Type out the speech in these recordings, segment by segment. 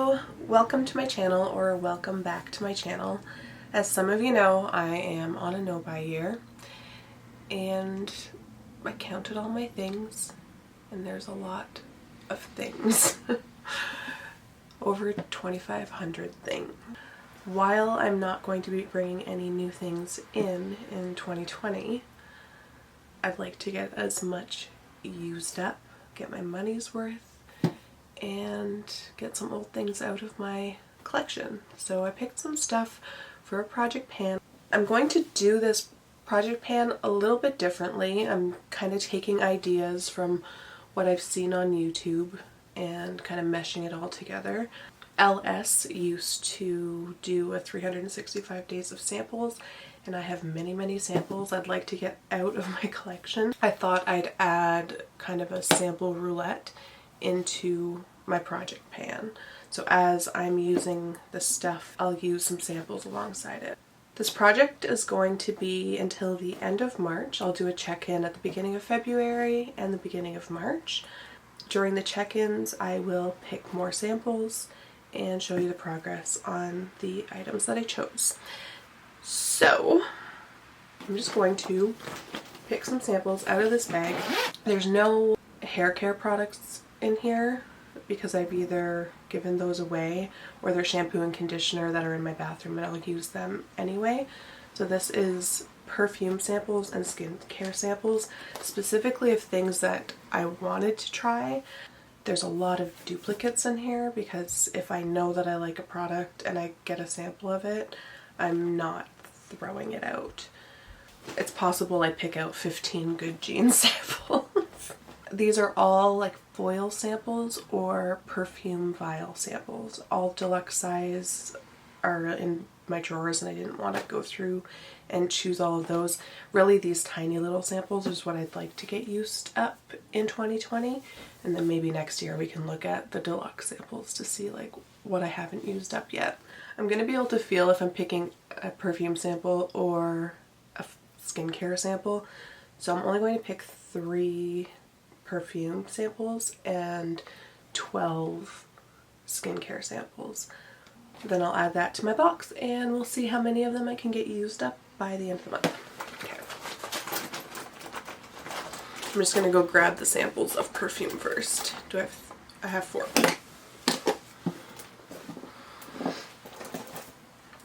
Hello, welcome to my channel, or welcome back to my channel. As some of you know, I am on a no-buy year and I counted all my things and there's a lot of things. Over 2,500 things. While I'm not going to be bringing any new things in 2020, I'd like to get as much used up, get my money's worth, and get some old things out of my collection. So I picked some stuff for a project pan. I'm going to do this project pan a little bit differently. I'm kind of taking ideas from what I've seen on YouTube and kind of meshing it all together. LS used to do a 365 days of samples, and I have many samples I'd like to get out of my collection. I thought I'd add kind of a sample roulette into my project pan. So as I'm using this stuff, I'll use some samples alongside it. This project is going to be until the end of March. I'll do a check-in at the beginning of February and the beginning of March. During the check-ins, I will pick more samples and show you the progress on the items that I chose. So I'm just going to pick some samples out of this bag. There's no hair care products in here because I've either given those away or they're shampoo and conditioner that are in my bathroom and I'll use them anyway. So this is perfume samples and skincare samples, specifically of things that I wanted to try. There's a lot of duplicates in here because if I know that I like a product and I get a sample of it, I'm not throwing it out. It's possible I pick out 15 good jeans samples. These are all like foil samples or perfume vial samples. All deluxe size are in my drawers and I didn't want to go through and choose all of those. Really, these tiny little samples is what I'd like to get used up in 2020, and then maybe next year we can look at the deluxe samples to see like what I haven't used up yet. I'm going to be able to feel if I'm picking a perfume sample or a skincare sample, so I'm only going to pick 3 perfume samples and 12 skincare samples. Then I'll add that to my box and we'll see how many of them I can get used up by the end of the month. Okay. I'm just gonna go grab the samples of perfume first. I have 4.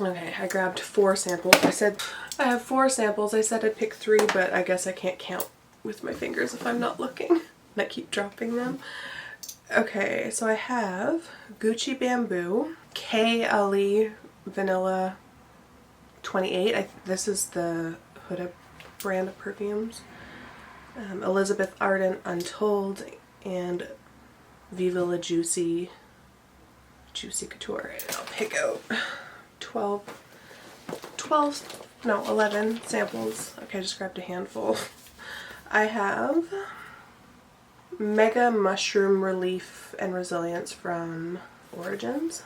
Okay, I grabbed 4 samples. I said I have 4 samples. I said I'd pick 3, but I guess I can't count with my fingers if I'm not looking. And I keep dropping them. Okay, so I have Gucci Bamboo, KAYALI Vanilla 28. This is the HUDA brand of perfumes. Elizabeth Arden Untold, and Viva La Juicy Couture. I'll pick out 11 samples. Okay, I just grabbed a handful. I have Mega Mushroom Relief and Resilience from Origins,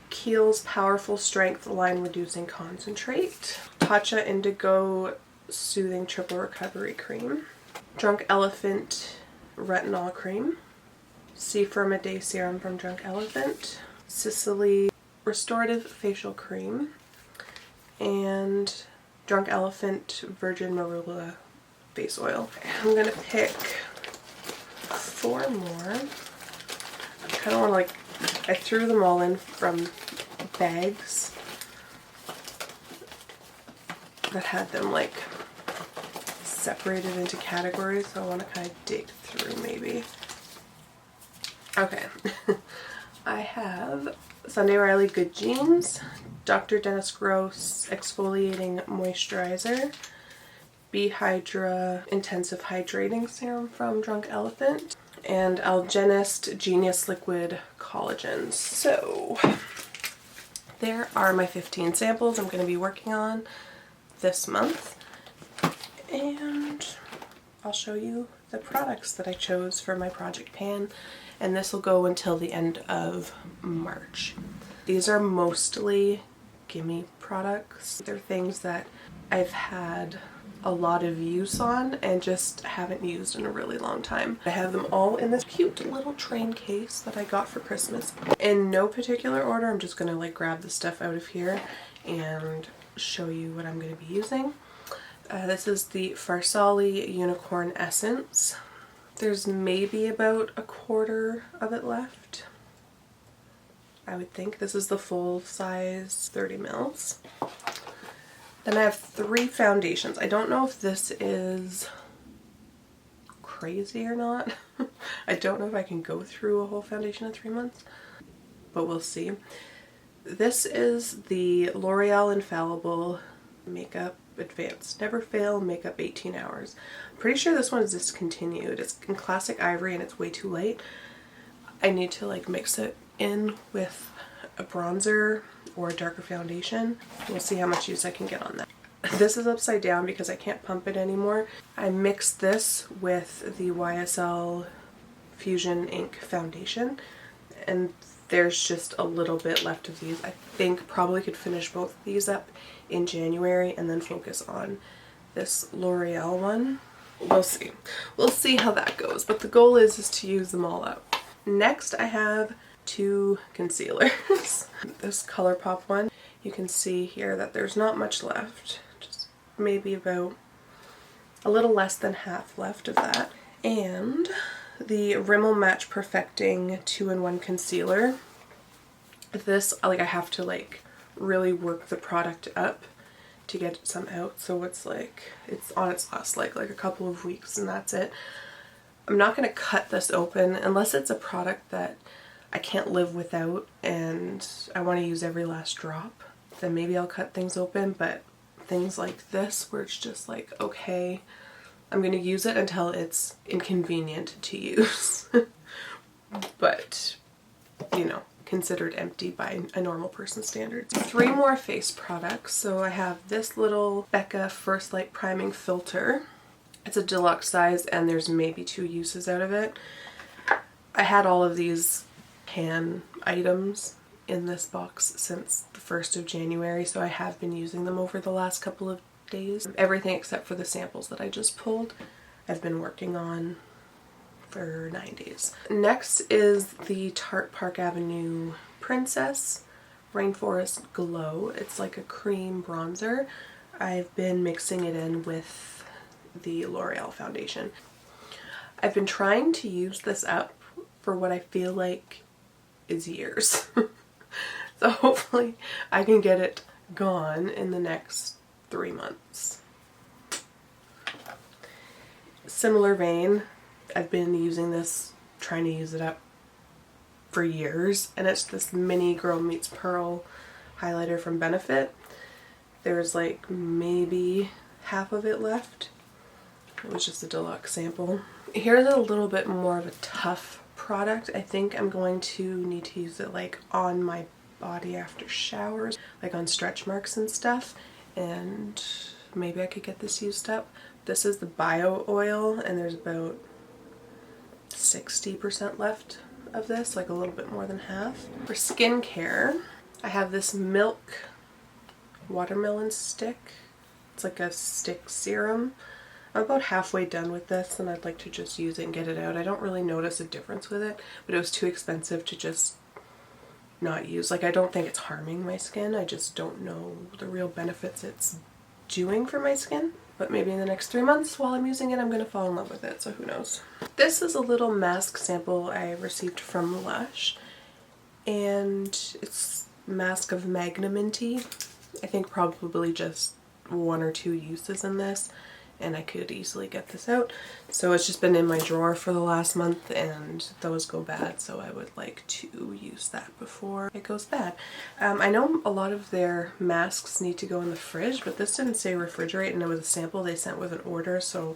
KIEHL'S Powerful Strength Line Reducing Concentrate, Tatcha Indigo Soothing Triple Recovery Cream, Drunk Elephant Retinol Cream, C-Firma Day Serum from Drunk Elephant, Sisley Restorative Facial Cream, and Drunk Elephant Virgin Marula Face Oil. I'm gonna pick 4 more. I kind of want to I threw them all in from bags that had them like separated into categories, so I want to kind of dig through maybe. Okay. I have Sunday Riley Good Jeans, Dr. Dennis Gross Exfoliating Moisturizer, Hydra Intensive Hydrating Serum from Drunk Elephant, and Algenist Genius Liquid Collagens. So there are my 15 samples I'm going to be working on this month, and I'll show you the products that I chose for my project pan, and this will go until the end of March. These are mostly gimme products. They're things that I've had a lot of use on and just haven't used in a really long time. I have them all in this cute little train case that I got for Christmas. In no particular order, I'm just gonna like grab the stuff out of here and show you what I'm gonna be using. This is the Farsali Unicorn Essence. There's maybe about a quarter of it left, I would think. This is the full size 30 mils. Then I have 3 foundations. I don't know if this is crazy or not. I don't know if I can go through a whole foundation in 3 months, but we'll see. This is the L'Oreal Infallible Makeup Advanced Never Fail Makeup 18 Hours. I'm pretty sure this one is discontinued. It's in Classic Ivory and it's way too light. I need to like mix it in with a bronzer or a darker foundation. We'll see how much use I can get on that. This is upside down because I can't pump it anymore. I mixed this with the YSL Fusion Ink Foundation, and there's just a little bit left of these. I think probably could finish both of these up in January and then focus on this L'Oreal one. We'll see. We'll see how that goes, but the goal is to use them all up. Next I have 2 concealers. This ColourPop one, you can see here that there's not much left, just maybe about a little less than half left of that. And the Rimmel Match Perfecting 2-in-1 concealer. This, like, I have to like really work the product up to get some out, so it's like it's on its last like a couple of weeks and that's it. I'm not going to cut this open unless it's a product that I can't live without and I want to use every last drop. Then maybe I'll cut things open, but things like this where it's just like, okay, I'm going to use it until it's inconvenient to use. But, you know, considered empty by a normal person's standards. 3 more face products. So I have this little Becca First Light Priming Filter. It's a deluxe size and there's maybe 2 uses out of it. I had all of these pan items in this box since the 1st of January, so I have been using them over the last couple of days. Everything except for the samples that I just pulled I've been working on for 9 days. Next is the Tarte Park Avenue Princess Rainforest Glow. It's like a cream bronzer. I've been mixing it in with the L'Oreal foundation. I've been trying to use this up for what I feel like is years. So hopefully I can get it gone in the next 3 months. Similar vein, I've been using this, trying to use it up for years, and it's this mini Girl Meets Pearl highlighter from Benefit. There's like maybe half of it left. It was just a deluxe sample. Here's a little bit more of a tough product. I think I'm going to need to use it like on my body after showers, like on stretch marks and stuff, and maybe I could get this used up. This is the Bio Oil and there's about 60% left of this, like a little bit more than half. For skincare, I have this Milk Watermelon Stick. It's like a stick serum. I'm about halfway done with this and I'd like to just use it and get it out. I don't really notice a difference with it, but it was too expensive to just not use. Like, I don't think it's harming my skin. I just don't know the real benefits it's doing for my skin. But maybe in the next 3 months while I'm using it, I'm going to fall in love with it, so who knows. This is a little mask sample I received from Lush, and it's Mask of Magnaminty. I think probably just 1 or 2 uses in this, and I could easily get this out. So it's just been in my drawer for the last month and those go bad, so I would like to use that before it goes bad. I know a lot of their masks need to go in the fridge, but this didn't say refrigerate and it was a sample they sent with an order, so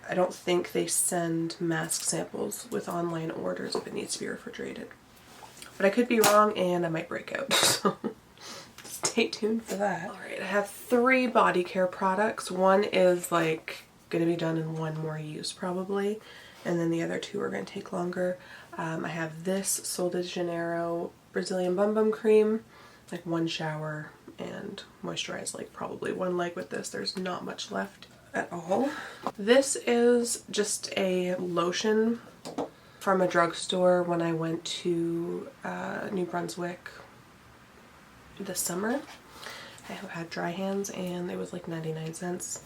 I don't think they send mask samples with online orders if it needs to be refrigerated. But I could be wrong and I might break out, so stay tuned for that. Alright, I have 3 body care products. One is like gonna be done in 1 more use probably, and then the other 2 are gonna take longer. I have this Sol de Janeiro Brazilian Bum Bum Cream, like 1 shower and moisturize like probably one leg with this. There's not much left at all. This is just a lotion from a drugstore when I went to New Brunswick this summer. I have had dry hands and it was like 99 cents.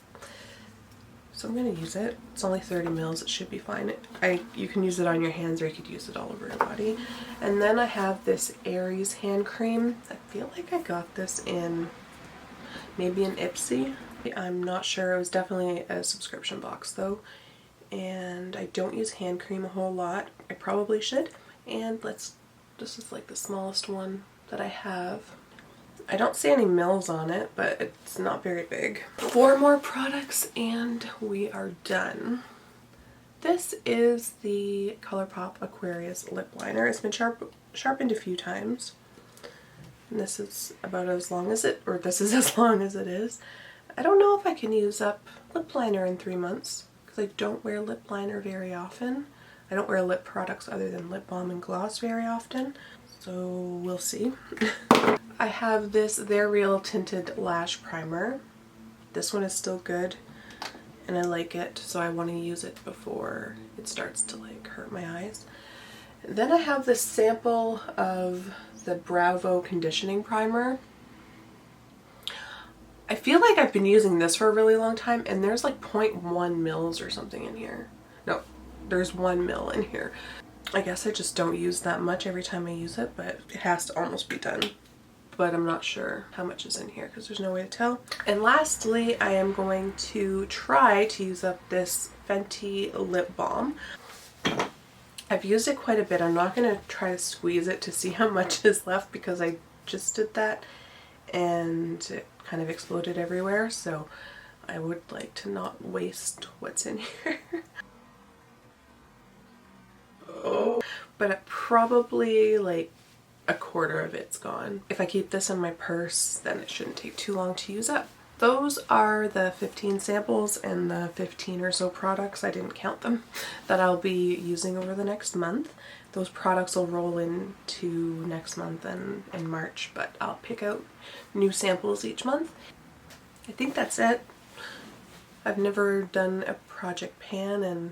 So I'm going to use it. It's only 30 mils. It should be fine. You can use it on your hands or you could use it all over your body. And then I have this Aries hand cream. I feel like I got this in maybe an Ipsy. I'm not sure. It was definitely a subscription box though. And I don't use hand cream a whole lot. I probably should. And this is like the smallest one that I have. I don't see any mils on it, but it's not very big. 4 more products and we are done. This is the ColourPop Aquarius lip liner. It's been sharpened a few times. And this is about as long as it, or this is as long as it is. I don't know if I can use up lip liner in 3 months because I don't wear lip liner very often. I don't wear lip products other than lip balm and gloss very often. So we'll see. I have this They're Real Tinted Lash Primer. This one is still good and I like it, so I want to use it before it starts to like hurt my eyes. Then I have this sample of the Bravo Conditioning Primer. I feel like I've been using this for a really long time and there's like 0.1 mils or something in here. No, there's 1 mil in here. I guess I just don't use that much every time I use it, but it has to almost be done. But I'm not sure how much is in here because there's no way to tell. And lastly, I am going to try to use up this Fenty lip balm. I've used it quite a bit. I'm not going to try to squeeze it to see how much is left because I just did that and it kind of exploded everywhere, so I would like to not waste what's in here. Oh, but probably like a quarter of it's gone. If I keep this in my purse, then it shouldn't take too long to use up. Those are the 15 samples and the 15 or so products, I didn't count them, that I'll be using over the next month. Those products will roll into next month and in March, but I'll pick out new samples each month. I think that's it. I've never done a project pan, and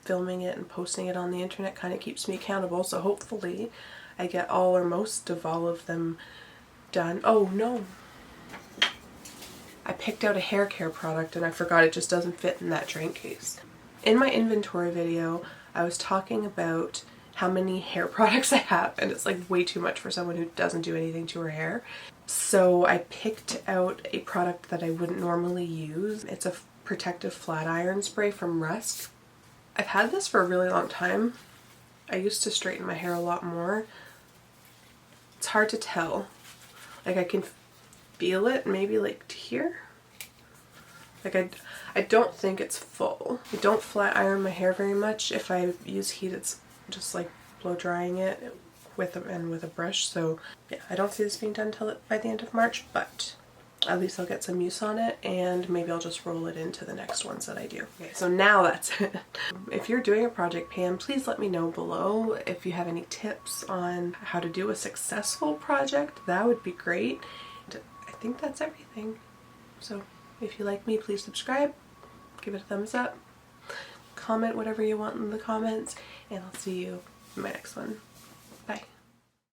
filming it and posting it on the internet kind of keeps me accountable, so hopefully I get all or most of all of them done. Oh no! I picked out a hair care product and I forgot it just doesn't fit in that drink case. In my inventory video, I was talking about how many hair products I have, and it's like way too much for someone who doesn't do anything to her hair. So I picked out a product that I wouldn't normally use. It's a protective flat iron spray from Rusk. I've had this for a really long time. I used to straighten my hair a lot more. It's hard to tell. Like I can feel it maybe like to here. Like I don't think it's full. I don't flat iron my hair very much. If I use heat, it's just like blow drying it with a brush. So yeah, I don't see this being done till by the end of March, but at least I'll get some use on it, and maybe I'll just roll it into the next ones that I do. Okay, so now that's it. If you're doing a project pan, please let me know below. If you have any tips on how to do a successful project, that would be great. I think that's everything. So if you like me, please subscribe, give it a thumbs up, comment whatever you want in the comments, and I'll see you in my next one. Bye.